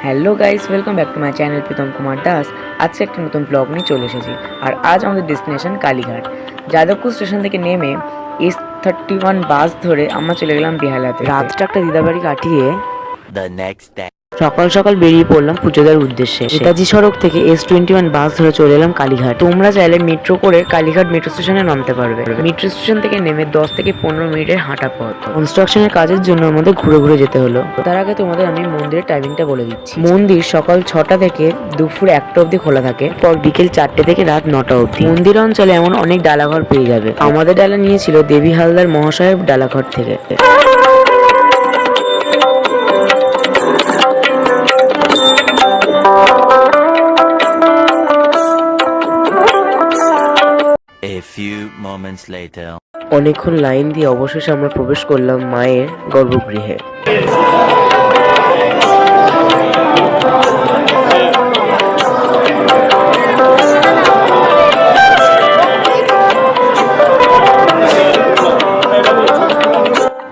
Hello guys, welcome back to my channel Pritam Kumar Das. আজকে একটা নতুন ব্লগ নিয়ে চলে এসেছি। আর আজ আমাদের ডেস্টিনেশন কালীঘাট। যাদবপুর স্টেশন থেকে নেমে S31 বাস ধরে আমরা চলে গেলাম বেহালাতে। রাতটা একটা দিদাবাড়ি কাটিয়ে সকাল সকাল বেরিয়ে পড়লাম পুজোদার উদ্দেশ্যে। নেতাজি সড়ক থেকে S21 বাস ধরে চলে এলাম কালীঘাট। তোমরা চাইলে মেট্রো করে কালীঘাট মেট্রো স্টেশনে নামতে পারবে। মেট্রো স্টেশন থেকে নেমে 10 থেকে 15 মিনিটের হাঁটা পথ। কনস্ট্রাকশনের কাজের জন্য আমাদের ঘুরে ঘুরে যেতে হলো। তার আগে তোমাদের আমি মন্দিরের টাইমিংটা বলে দিচ্ছি। মন্দির সকাল 6টা থেকে দুপুর 1টা অবধি খোলা থাকে, পর বিকেল 4টে থেকে রাত 9টা অবধি। মন্দির অঞ্চলে এমন অনেক ডালাঘর পেয়ে যাবে। আমাদের ডালা নিয়েছিল দেবী হালদার মহাশয়ের ডালাঘর থেকে। A few moments later. অনেকক্ষণ লাইন দিয়ে অবশেষে আমরা প্রবেশ করলাম মায়ের গর্ভগৃহে।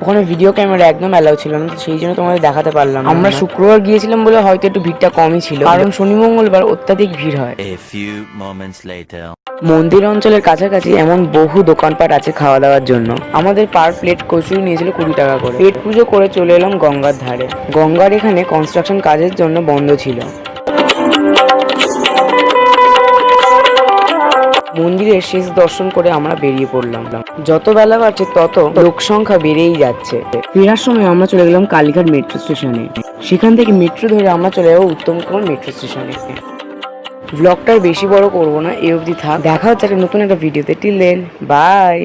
ওখানে ভিডিও ক্যামেরা একদম অ্যালাউ ছিল না, সেই জন্য তোমাদের দেখাতে পারলাম। আমরা শুক্রবার গিয়েছিলাম বলে হয়তো একটু ভিড়টা কমই ছিল, কারণ শনি মঙ্গলবার অত্যাধিক ভিড় হয়। A few moments later. মন্দির অঞ্চলের কাছাকাছি এমন বহু দোকানপাট আছে খাওয়া দাওয়ার জন্য। আমাদের পার প্লেট কচুরি নিয়েছিল 20 টাকা করে। পেট পুজো করে চলে এলাম গঙ্গার ধারে। গঙ্গার এখানে কনস্ট্রাকশন কাজের জন্য বন্ধ ছিল। মন্দিরের শেষ দর্শন করে আমরা বেরিয়ে পড়লাম। যত বেলা বাড়ছে তত লোক সংখ্যা বেড়েই যাচ্ছে। ফেরার সময় আমরা চলে গেলাম কালীঘাট মেট্রো স্টেশনে। সেখান থেকে মেট্রো ধরে আমরা চলে যাবো উত্তম কুমার মেট্রো স্টেশনে। ব্লগটার বেশি বড় করবো না, এই অবধি থাক। দেখা হচ্ছে একটা নতুন একটা ভিডিওতে। Till then, by.